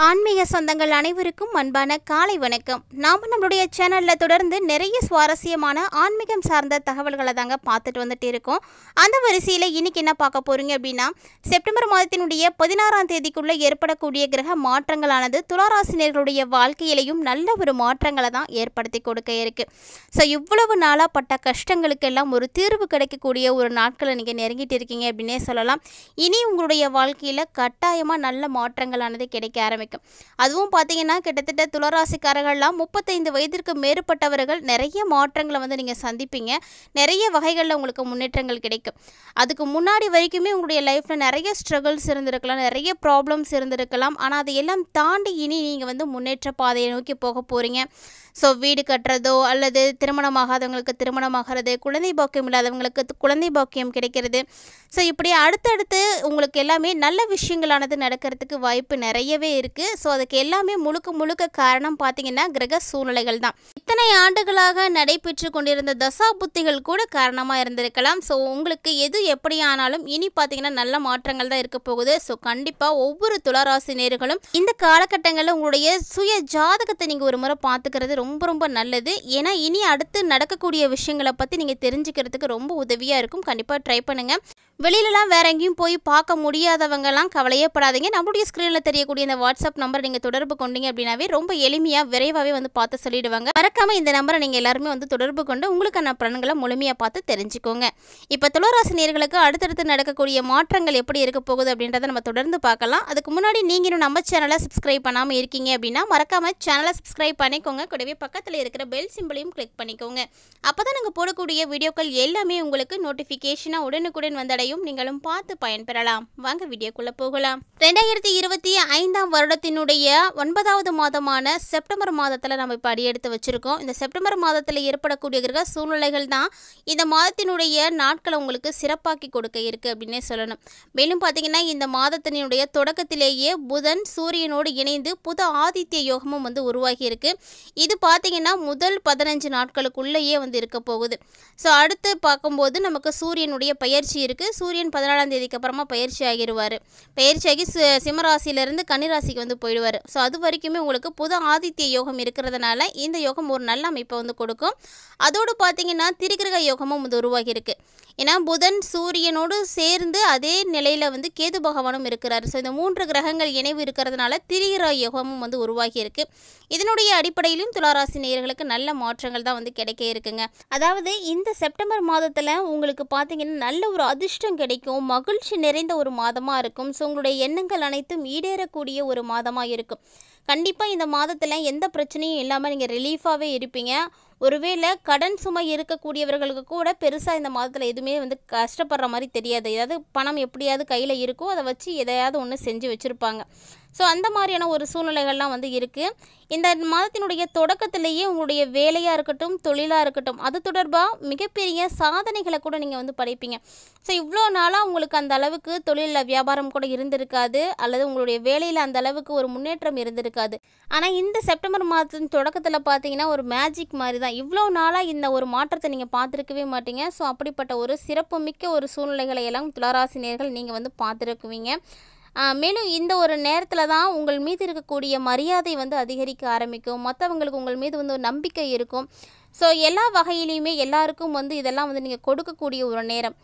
ஆன்மீக சொந்தங்கள் அனைவருக்கும் அன்பான காலை வணக்கம். நாம நம்மளுடைய சேனலில் தொடர்ந்து நிறைய சுவாரஸ்யமான ஆன்மீகம் சார்ந்த தகவல்களை தாங்க பார்த்துட்டு வந்துட்டு இருக்கோம். அந்த வரிசையில் இன்னைக்கு என்ன பார்க்க போறீங்க அப்படின்னா, செப்டம்பர் மாதத்தினுடைய 16ஆம் தேதிக்குள்ளே ஏற்படக்கூடிய கிரக மாற்றங்களானது துளாராசினியர்களுடைய வாழ்க்கையிலையும் நல்ல ஒரு மாற்றங்களை தான் ஏற்படுத்தி கொடுக்க இருக்கு. ஸோ இவ்வளவு நாளாக பட்ட கஷ்டங்களுக்கெல்லாம் ஒரு தீர்வு கிடைக்கக்கூடிய ஒரு நாட்களை நீங்கள் நெருங்கிட்டு இருக்கீங்க அப்படின்னே சொல்லலாம். இனி உங்களுடைய வாழ்க்கையில் கட்டாயமாக நல்ல மாற்றங்களானது கிடைக்க ஆரம்பிக்கும். அதுவும் பார்த்தீங்கன்னா கிட்டத்தட்ட துளாராசிக்காரர்கள்லாம் 35 வயதிற்கு மேற்பட்டவர்கள் நிறைய மாற்றங்களை வந்து நீங்கள் சந்திப்பீங்க. நிறைய வகைகளில் உங்களுக்கு முன்னேற்றங்கள் கிடைக்கும். அதுக்கு முன்னாடி வரைக்குமே உங்களுடைய லைஃப்பில் நிறைய ஸ்ட்ரகிள்ஸ் இருந்திருக்கலாம், நிறைய ப்ராப்ளம்ஸ் இருந்திருக்கலாம். ஆனால் அதையெல்லாம் தாண்டி இனி நீங்கள் வந்து முன்னேற்ற பாதையை நோக்கி போக போகிறீங்க. ஸோ வீடு கட்டுறதோ அல்லது திருமணமாகாதவங்களுக்கு திருமணமாகிறது, குழந்தை பாக்கியம் இல்லாதவங்களுக்கு குழந்தை பாக்கியம் கிடைக்கிறது. ஸோ இப்படி அடுத்தடுத்து உங்களுக்கு எல்லாமே நல்ல விஷயங்களானது நடக்கிறதுக்கு வாய்ப்பு நிறையவே இருக்குது. ஸோ அதுக்கு எல்லாமே முழுக்க முழுக்க காரணம் பார்த்தீங்கன்னா கிரக சூழ்நிலைகள் தான். இத்தனை ஆண்டுகளாக நடைபெற்று கொண்டிருந்த தசா புத்திகள் கூட காரணமாக இருந்திருக்கலாம். ஸோ உங்களுக்கு எது எப்படி ஆனாலும் இனி பார்த்தீங்கன்னா நல்ல மாற்றங்கள் தான் இருக்க போகுது. ஸோ கண்டிப்பாக ஒவ்வொரு துளாராசி நேயர்களும் இந்த காலகட்டங்களில் உங்களுடைய சுய ஜாதகத்தை நீங்கள் ஒரு முறை பார்த்துக்கிறது ரொம்ப ரொம்ப நல்லது. ஏன்னா இனி அடுத்து நடக்கக்கூடிய விஷயங்களை பற்றி நீங்கள் தெரிஞ்சுக்கிறதுக்கு ரொம்ப உதவியாக இருக்கும். கண்டிப்பாக ட்ரை பண்ணுங்கள். வெளியிலலாம் வேற எங்கேயும் போய் பார்க்க முடியாதவங்கலாம் கவலையே படாதீங்க. நம்மளுடைய ஸ்க்ரீனில் தெரியக்கூடிய இந்த வாட்ஸ்அப் நம்பர் நீங்கள் தொடர்பு கொண்டீங்க அப்படின்னாவே ரொம்ப எளிமையாக விரைவாகவே வந்து பார்த்து சொல்லிடுவாங்க. மறக்காமல் இந்த நம்பரை நீங்கள் எல்லாருமே வந்து தொடர்பு கொண்டு உங்களுக்கான பலன்களை முழுமையாக பார்த்து தெரிஞ்சுக்கோங்க. இப்போ துளாராசி நேயர்களுக்கு அடுத்தடுத்து நடக்கக்கூடிய மாற்றங்கள் எப்படி இருக்க போகுது அப்படின்றத நம்ம தொடர்ந்து பார்க்கலாம். அதுக்கு முன்னாடி நீங்கள் இன்னும் நம்ம சேனலை சப்ஸ்கிரைப் பண்ணாமல் இருக்கீங்க அப்படின்னா மறக்காமல் சேனலை சப்ஸ்கிரைப் பண்ணிக்கோங்க. கூடவே பக்கத்தில் இருக்கிற பெல் சிம்பிளையும் கிளிக் பண்ணிக்கோங்க. அப்போ தான் நாங்கள் போடக்கூடிய வீடியோக்கள் எல்லாமே உங்களுக்கு நோட்டிஃபிகேஷனாக உடனுக்குடன் வந்தடையும். நீங்களும் பார்த்து பயன்பெறலாம். வாங்க வீடியோக்குள்ள போகலாம். 2025ஆம் வருடத்தினுடைய 9வது மாதமான செப்டம்பர் மாதத்தில் நம்ம இப்போ அடியெடுத்து வச்சிருக்கோம். இந்த செப்டம்பர் மாதத்தில் ஏற்படக்கூடிய கிரக சூழ்நிலைகள் தான் இந்த மாதத்தினுடைய நாட்களை உங்களுக்கு சிறப்பாக்கி கொடுக்க இருக்கு அப்படின்னே சொல்லணும். மேலும் பார்த்தீங்கன்னா இந்த மாதத்தினுடைய தொடக்கத்திலேயே புதன் சூரியனோடு இணைந்து புத ஆதித்ய யோகமும் வந்து உருவாகி இருக்கு. இது பார்த்தீங்கன்னா முதல் 15 நாட்களுக்குள்ளேயே வந்து இருக்க போகுது. ஸோ அடுத்து பார்க்கும்போது நமக்கு சூரியனுடைய பயிற்சி இருக்குது. சூரியன் 14ஆம் தேதிக்கு அப்புறமா பயிற்சி ஆகிடுவார். பயிற்சியாகி சிம்மராசியிலேருந்து கன்னிராசிக்கு வந்து போயிடுவார். ஸோ அது வரைக்குமே உங்களுக்கு புத ஆதித்ய யோகம் இருக்கிறதுனால இந்த யோகம் ஒரு நல்ல அமைப்பை வந்து கொடுக்கும். அதோடு பார்த்தீங்கன்னா திரிகிரக யோகமும் வந்து உருவாகி இருக்கு. ஏன்னா புதன் சூரியனோடு சேர்ந்து அதே நிலையில் வந்து கேது பகவானும் இருக்கிறார். ஸோ இந்த 3 கிரகங்கள் இணைவு இருக்கிறதுனால திரிகிரக யோகமும் வந்து உருவாகி இருக்கு. இதனுடைய அடிப்படையிலும் துளாராசி நேயர்களுக்கு நல்ல மாற்றங்கள் தான் வந்து கிடைக்க இருக்குங்க. அதாவது இந்த செப்டம்பர் மாதத்தில் உங்களுக்கு பார்த்தீங்கன்னா நல்ல ஒரு அதிர்ஷ்டம் கிடைக்கும். மகிழ்ச்சி நிறைந்த ஒரு மாதமாக இருக்கும். ஸோ உங்களுடைய எண்ணங்கள் அனைத்தும் ஈடேறக்கூடிய ஒரு மாதமாக இருக்கும். கண்டிப்பாக இந்த மாதத்தில் எந்த பிரச்சனையும் இல்லாமல் நீங்கள் ரிலீஃபாகவே இருப்பீங்க. ஒருவேளை கடன் சுமை இருக்கக்கூடியவர்களுக்கு கூட பெருசாக இந்த மாதத்தில் எதுவுமே வந்து கஷ்டப்படுற மாதிரி தெரியாது. ஏதாவது பணம் எப்படியாவது கையில் இருக்கோ அதை வச்சு எதையாவது ஒன்று செஞ்சு வச்சுருப்பாங்க. ஸோ அந்த மாதிரியான ஒரு சூழ்நிலைகள்லாம் வந்து இருக்குது. இந்த மாதத்தினுடைய தொடக்கத்திலேயே உங்களுடைய வேலையாக இருக்கட்டும் தொழிலாக இருக்கட்டும் அது தொடர்பாக மிகப்பெரிய சாதனைகளை கூட நீங்கள் வந்து படைப்பீங்க. ஸோ இவ்வளோ நாளாக உங்களுக்கு அந்த அளவுக்கு தொழிலில் வியாபாரம் கூட இருந்திருக்காது, அல்லது உங்களுடைய வேலையில் அந்த அளவுக்கு ஒரு முன்னேற்றம் இருந்திருக்காது. ஆனால் இந்த செப்டம்பர் மாதத்தின் தொடக்கத்தில் பார்த்தீங்கன்னா ஒரு மேஜிக் மாதிரி தான். இவ்வளோ நாளாக இந்த ஒரு மாற்றத்தை நீங்கள் பார்த்துருக்கவே மாட்டீங்க. ஸோ அப்படிப்பட்ட ஒரு சிறப்புமிக்க ஒரு சூழ்நிலைகளை எல்லாம் துளாராசி நேயர்கள் நீங்கள் வந்து பார்த்துருக்குவீங்க. மேலும் இந்த ஒரு நேரத்தில் தான் உங்கள் மீது இருக்கக்கூடிய மரியாதை வந்து அதிகரிக்க ஆரம்பிக்கும். மற்றவங்களுக்கு உங்கள் மீது வந்து ஒரு நம்பிக்கை இருக்கும். ஸோ எல்லா வகையிலையுமே எல்லாருக்கும் வந்து இதெல்லாம் வந்து நீங்கள் கொடுக்கக்கூடிய ஒரு நேரம்.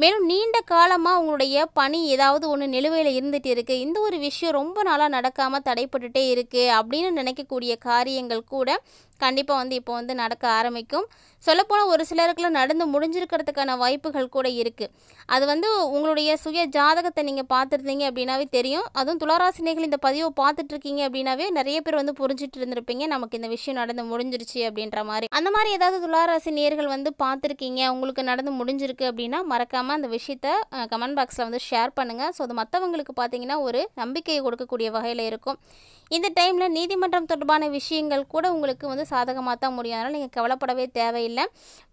மேலும் நீண்ட காலமாக உங்களுடைய பணி ஏதாவது ஒன்று நிலுவையில் இருந்துகிட்டு இருக்குது, இந்த ஒரு விஷயம் ரொம்ப நாளாக நடக்காமல் தடைப்பட்டுட்டே இருக்குது அப்படின்னு நினைக்கக்கூடிய காரியங்கள் கூட கண்டிப்பாக வந்து இப்போ வந்து நடக்க ஆரம்பிக்கும். சொல்லப்போனால் ஒரு சிலருக்குலாம் நடந்து முடிஞ்சிருக்கிறதுக்கான வாய்ப்புகள் கூட இருக்குது. அது வந்து உங்களுடைய சுய ஜாதகத்தை நீங்கள் பார்த்துருந்தீங்க அப்படின்னாவே தெரியும். அதுவும் துளாராசினியர்கள் இந்த பதிவை பார்த்துட்ருக்கீங்க அப்படின்னாவே நிறைய பேர் வந்து புரிஞ்சிட்டு இருந்திருப்பீங்க, நமக்கு இந்த விஷயம் நடந்து முடிஞ்சிருச்சு அப்படின்ற மாதிரி. அந்த மாதிரி ஏதாவது துளாராசி நேயர்கள் வந்து பார்த்துருக்கீங்க, உங்களுக்கு நடந்து முடிஞ்சிருக்கு அப்படின்னா மறக்காமல் அந்த விஷயத்தை கமெண்ட் பாக்ஸில் வந்து ஷேர் பண்ணுங்கள். ஸோ அது மற்றவங்களுக்கு பார்த்தீங்கன்னா ஒரு நம்பிக்கையை கொடுக்கக்கூடிய வகையில் இருக்கும். இந்த டைமில் நீதிமன்றம் தொடர்பான விஷயங்கள் கூட உங்களுக்கு வந்து சாதகமாக தான் முடியும். அதனால் நீங்கள் கவலைப்படவே தேவையில்லை.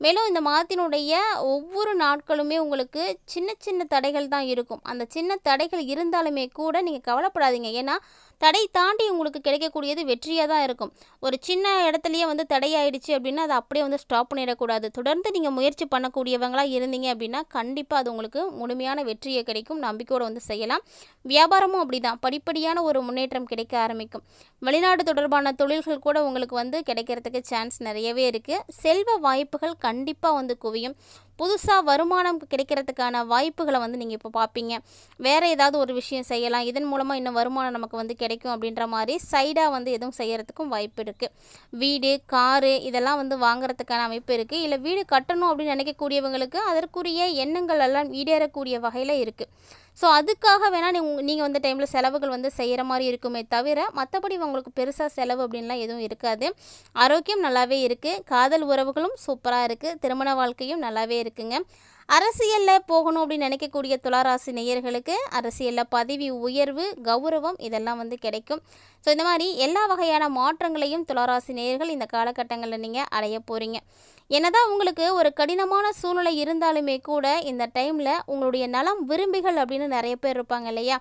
மேலும் இந்த மாதத்தினுடைய ஒவ்வொரு நாட்களுமே உங்களுக்கு சின்ன சின்ன தடைகள் தான் இருக்கும். அந்த சின்ன தடைகள் இருந்தாலுமே கூட நீங்கள் கவலைப்படாதீங்க. ஏன்னா தடை தாண்டி உங்களுக்கு கிடைக்கக்கூடியது வெற்றியாக தான் இருக்கும். ஒரு சின்ன இடத்துலையே வந்து தடையாயிடுச்சு அப்படின்னா அதை அப்படியே வந்து ஸ்டாப் பண்ணிடக்கூடாது. தொடர்ந்து நீங்கள் முயற்சி பண்ணக்கூடியவங்களாக இருந்தீங்க அப்படின்னா கண்டிப்பாக அது உங்களுக்கு முழுமையான வெற்றியை கிடைக்கும். நம்பிக்கையோடு வந்து செய்யலாம். வியாபாரமும் அப்படி தான், படிப்படியான ஒரு முன்னேற்றம் கிடைக்க ஆரம்பிக்கும். வெளிநாடு தொடர்பான தொழில்கள் கூட உங்களுக்கு வந்து கிடைக்கிறதுக்கு சான்ஸ் நிறையவே இருக்குது. செல்வ வாய்ப்புகள் கண்டிப்பாக வந்து குவியும். புதுசாக வருமானம் கிடைக்கிறதுக்கான வாய்ப்புகளை வந்து நீங்கள் இப்போ பார்ப்பீங்க. வேறு ஏதாவது ஒரு விஷயம் செய்யலாம், இதன் மூலமாக இன்னும் வருமானம் நமக்கு வந்து கிடைக்கும் அப்படின்ற மாதிரி சைடாக வந்து எதுவும் செய்கிறதுக்கும் வாய்ப்பு இருக்குது. வீடு, காரு இதெல்லாம் வந்து வாங்குறதுக்கான அமைப்பு இருக்குது. இல்லை வீடு கட்டணும் அப்படின்னு நினைக்கக்கூடியவங்களுக்கு அதற்குரிய எண்ணங்கள் எல்லாம் ஈடேறக்கூடிய வகையில் இருக்குது. ஸோ அதுக்காக வேணால் நீங்கள் வந்து டைமில் செலவுகள் வந்து செய்கிற மாதிரி இருக்குமே தவிர மற்றபடி உங்களுக்கு பெருசாக செலவு அப்படின்லாம் எதுவும் இருக்காது. ஆரோக்கியம் நல்லாவே இருக்குது. காதல் உறவுகளும் சூப்பராக இருக்குது. திருமண வாழ்க்கையும் நல்லாவே இருக்குங்க. அரசியலில் போகணும் அப்படின்னு நினைக்கக்கூடிய துளாராசி நேயர்களுக்கு அரசியலில் பதவி உயர்வு, கௌரவம் இதெல்லாம் வந்து கிடைக்கும். ஸோ இந்த மாதிரி எல்லா வகையான மாற்றங்களையும் துளாராசி நேயர்கள் இந்த காலகட்டங்களில் நீங்கள் அடைய போகிறீங்க. என்னதான் உங்களுக்கு ஒரு கடினமான சூழ்நிலை இருந்தாலுமே கூட இந்த டைமில் உங்களுடைய நலம் விரும்பிகள் அப்படின்னு நிறைய பேர் இருப்பாங்க இல்லையா,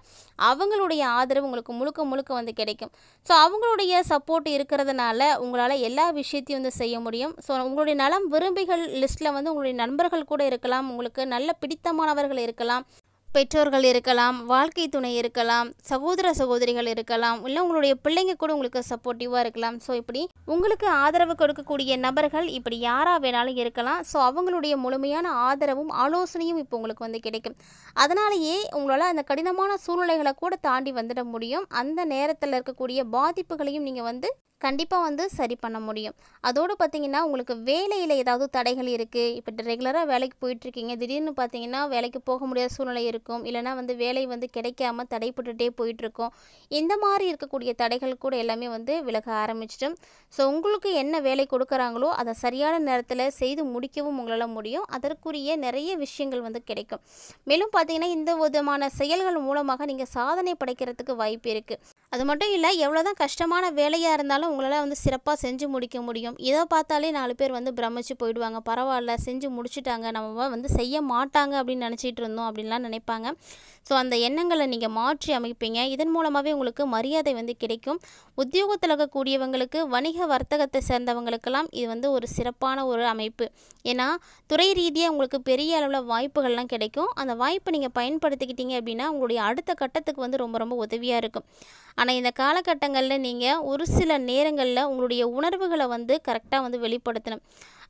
அவங்களுடைய ஆதரவு உங்களுக்கு முழுக்க முழுக்க வந்து கிடைக்கும். ஸோ அவங்களுடைய சப்போர்ட் இருக்கிறதுனால உங்களால் எல்லா விஷயத்தையும் வந்து செய்ய முடியும். ஸோ உங்களுடைய நலம் விரும்பிகள் லிஸ்ட்டில் வந்து உங்களுடைய நண்பர்கள் கூட இருக்கலாம், உங்களுக்கு நல்ல பிடித்தமானவர்கள் இருக்கலாம், பெற்றோர்கள் இருக்கலாம், வாழ்க்கை துணை இருக்கலாம், சகோதர சகோதரிகள் இருக்கலாம், இல்லை உங்களுடைய பிள்ளைங்க கூட உங்களுக்கு சப்போர்ட்டிவாக இருக்கலாம். ஸோ இப்படி உங்களுக்கு ஆதரவு கொடுக்கக்கூடிய நபர்கள் இப்படி யாராக வேணாலும் இருக்கலாம். ஸோ அவங்களுடைய முழுமையான ஆதரவும் ஆலோசனையும் இப்போ உங்களுக்கு வந்து கிடைக்கும். அதனாலேயே உங்களால் அந்த கடினமான சூழ்நிலைகளை கூட தாண்டி வந்துட முடியும். அந்த நேரத்தில் இருக்கக்கூடிய பாதிப்புகளையும் நீங்கள் வந்து கண்டிப்பாக வந்து சரி பண்ண முடியும். அதோடு பார்த்திங்கன்னா உங்களுக்கு வேலையில் ஏதாவது தடைகள் இருக்குது. இப்போ ரெகுலராக வேலைக்கு போயிட்டுருக்கீங்க, திடீர்னு பார்த்திங்கன்னா வேலைக்கு போக முடியாத சூழ்நிலை இருக்கும், இல்லைனா வந்து வேலை வந்து கிடைக்காம தடைப்பட்டுகிட்டே போயிட்டுருக்கோம். இந்த மாதிரி இருக்கக்கூடிய தடைகள் கூட எல்லாமே வந்து விலக ஆரம்பிச்சிட்டோம். ஸோ உங்களுக்கு என்ன வேலை கொடுக்குறாங்களோ அதை சரியான நேரத்தில் செய்து முடிக்கவும் உங்களால் முடியும். அதற்குரிய நிறைய விஷயங்கள் வந்து கிடைக்கும். மேலும் பார்த்திங்கன்னா இந்த விதமான செயல்கள் மூலமாக நீங்கள் சாதனை படைக்கிறதுக்கு வாய்ப்பு இருக்குது. அது மட்டும் இல்லை, எவ்வளோதான் கஷ்டமான வேலையாக இருந்தாலும் உங்களால் வந்து சிறப்பாக செஞ்சு முடிக்க முடியும். இதை பார்த்தாலே 4 பேர் வந்து பிரமிச்சு போயிடுவாங்க. பரவாயில்ல, செஞ்சு முடிச்சுட்டாங்க, நம்ம வந்து செய்ய மாட்டாங்க அப்படின்னு நினச்சிட்டு இருந்தோம் அப்படின்லாம் நினைப்பாங்க. ஸோ அந்த எண்ணங்களை நீங்கள் மாற்றி அமைப்பீங்க. இதன் மூலமாகவே உங்களுக்கு மரியாதை வந்து கிடைக்கும். உத்தியோகத்தில் இருக்கக்கூடியவங்களுக்கு, வணிக வர்த்தகத்தை சேர்ந்தவங்களுக்கெல்லாம் இது வந்து ஒரு சிறப்பான ஒரு அமைப்பு. ஏன்னா துறை ரீதியாக உங்களுக்கு பெரிய அளவில் வாய்ப்புகள்லாம் கிடைக்கும். அந்த வாய்ப்பை நீங்கள் பயன்படுத்திக்கிட்டீங்க அப்படின்னா உங்களுடைய அடுத்த கட்டத்துக்கு வந்து ரொம்ப ரொம்ப உதவியாக இருக்கும். ஆனால் இந்த காலகட்டங்களில் நீங்கள் ஒரு சில நேரங்களில் உங்களுடைய உணர்வுகளை வந்து கரெக்டாக வந்து வெளிப்படுத்தணும்.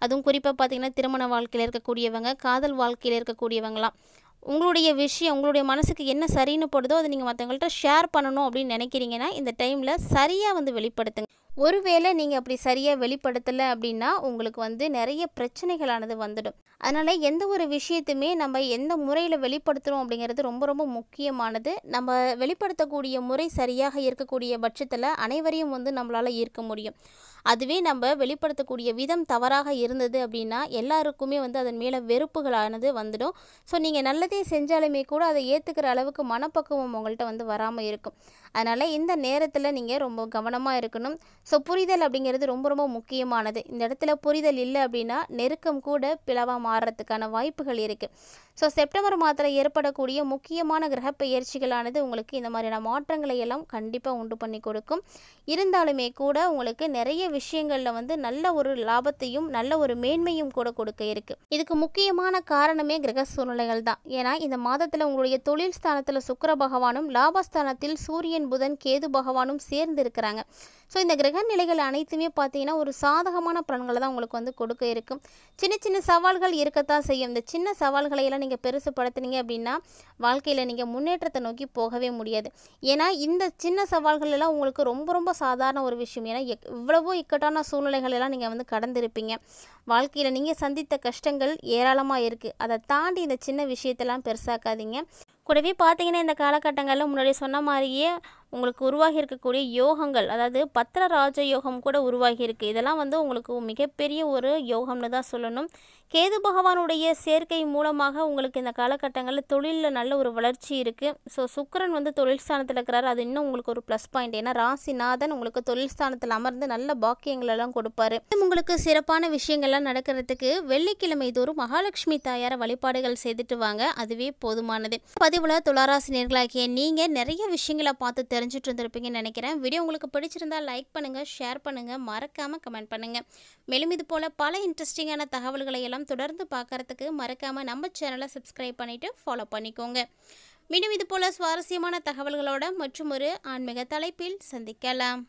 அதுவும் குறிப்பாக பார்த்திங்கன்னா திருமண வாழ்க்கையில் இருக்கக்கூடியவங்க, காதல் வாழ்க்கையில் இருக்கக்கூடியவங்களாம் உங்களுடைய விஷயம் உங்களுடைய மனசுக்கு என்ன சரின்னு போடுதோ அதை நீங்கள் மற்றவங்கள்ட்ட ஷேர் பண்ணணும் அப்படின்னு நினைக்கிறீங்கன்னா இந்த டைமில் சரியாக வந்து வெளிப்படுத்துங்க. ஒருவேளை நீங்கள் அப்படி சரியாக வெளிப்படுத்தலை அப்படின்னா உங்களுக்கு வந்து நிறைய பிரச்சனைகளானது வந்துடும். அதனால் எந்த ஒரு விஷயத்தையுமே நம்ம எந்த முறையில் வெளிப்படுத்துகிறோம் அப்படிங்கிறது ரொம்ப ரொம்ப முக்கியமானது. நம்ம வெளிப்படுத்தக்கூடிய முறை சரியாக இருக்கக்கூடிய பட்சத்தில் அனைவரையும் வந்து நம்மளால் ஈர்க்க முடியும். அதுவே நம்ம வெளிப்படுத்தக்கூடிய விதம் தவறாக இருந்தது அப்படின்னா எல்லாருக்குமே வந்து அதன் மேலே வெறுப்புகளானது வந்துடும். ஸோ நீங்கள் நல்லதே செஞ்சாலுமே கூட அதை ஏற்றுக்கிற அளவுக்கு மனப்பக்குவம் உங்கள்கிட்ட வந்து வராமல் இருக்கும். அதனால் இந்த நேரத்தில் நீங்கள் ரொம்ப கவனமாக இருக்கணும். ஸோ புரிதல் அப்படிங்கிறது ரொம்ப ரொம்ப முக்கியமானது. இந்த இடத்துல புரிதல் இல்லை அப்படின்னா நெருக்கம் கூட பிளவாக மாறுறதுக்கான வாய்ப்புகள் இருக்குது. ஸோ செப்டம்பர் மாதத்தில் ஏற்படக்கூடிய முக்கியமான கிரக பெயர்ச்சிகளானது உங்களுக்கு இந்த மாதிரியான மாற்றங்களை எல்லாம் கண்டிப்பாக உண்டு பண்ணி கொடுக்கும். இருந்தாலுமே கூட உங்களுக்கு நிறைய விஷயங்களில் வந்து நல்ல ஒரு லாபத்தையும் நல்ல ஒரு மேன்மையும் கூட கொடுக்க இருக்குது. இதுக்கு முக்கியமான காரணமே கிரக சூழ்நிலைகள் தான். ஏன்னா இந்த மாதத்தில் உங்களுடைய தொழில் ஸ்தானத்தில் சுக்கிர பகவானும், லாபஸ்தானத்தில் சூரியன், புதன், கேது பகவானும் சேர்ந்து இருக்கிறாங்க. ஸோ இந்த கிரக நிலைகள் அனைத்துமே பார்த்தீங்கன்னா ஒரு சாதகமான பலன்களை தான் உங்களுக்கு வந்து கொடுக்க இருக்கும். சின்ன சின்ன சவால்கள் இருக்கத்தான் செய்யும். இந்த சின்ன சவால்களையெல்லாம் நீங்கள் பெருசுப்படுத்துனீங்க அப்படின்னா வாழ்க்கையில் நீங்கள் முன்னேற்றத்தை நோக்கி போகவே முடியாது. ஏன்னா இந்த சின்ன சவால்கள் எல்லாம் உங்களுக்கு ரொம்ப ரொம்ப சாதாரண ஒரு விஷயம். ஏன்னா இவ்வளவோ இக்கட்டான சூழ்நிலைகள் எல்லாம் நீங்கள் வந்து கடந்திருப்பீங்க. வாழ்க்கையில் நீங்கள் சந்தித்த கஷ்டங்கள் ஏராளமாக இருக்குது. அதை தாண்டி இந்த சின்ன விஷயத்தெல்லாம் பெருசாக்காதீங்க. கூடவே பார்த்தீங்கன்னா இந்த காலகட்டங்களில் முன்னாடி சொன்ன மாதிரியே உங்களுக்கு உருவாகி இருக்கக்கூடிய யோகங்கள், அதாவது பத்திர ராஜ யோகம் கூட உருவாகி இருக்குது. இதெல்லாம் வந்து உங்களுக்கு மிகப்பெரிய ஒரு யோகம்னு தான் சொல்லணும். கேது பகவானுடைய சேர்க்கை மூலமாக உங்களுக்கு இந்த காலகட்டங்களில் தொழிலில் நல்ல ஒரு வளர்ச்சி இருக்குது. ஸோ சுக்கிரன் வந்து தொழில் ஸ்தானத்தில் இருக்கிறாரு. அது இன்னும் உங்களுக்கு ஒரு ப்ளஸ் பாயிண்ட். ஏன்னா ராசிநாதன் உங்களுக்கு தொழில் ஸ்தானத்தில் அமர்ந்து நல்ல பாக்கியங்கள் எல்லாம் கொடுப்பாரு. உங்களுக்கு சிறப்பான விஷயங்கள்லாம் நடக்கிறதுக்கு வெள்ளிக்கிழமை தோறும் மகாலட்சுமி தாயார வழிபாடுகள் செய்துட்டு வாங்க, அதுவே போதுமானது. பதிவில் துளாராசி நேயர்களாகிய நீங்கள் நிறைய விஷயங்களை பார்த்து தெரிஞ்சுட்டு இருந்திருப்பீங்கன்னு நினைக்கிறேன். வீடியோ உங்களுக்கு பிடிச்சிருந்தா லைக் பண்ணுங்கள், ஷேர் பண்ணுங்கள், மறக்காமல் கமெண்ட் பண்ணுங்கள். மேலும் இது போல் பல இன்ட்ரெஸ்டிங்கான தகவல்களை எல்லாம் தொடர்ந்து பார்க்குறதுக்கு மறக்காமல் நம்ம சேனலை சப்ஸ்கிரைப் பண்ணிவிட்டு ஃபாலோ பண்ணிக்கோங்க. மீண்டும் இது போல் சுவாரஸ்யமான தகவல்களோட மற்றும் ஒரு ஆன்மீக தலைப்பில் சந்திக்கலாம்.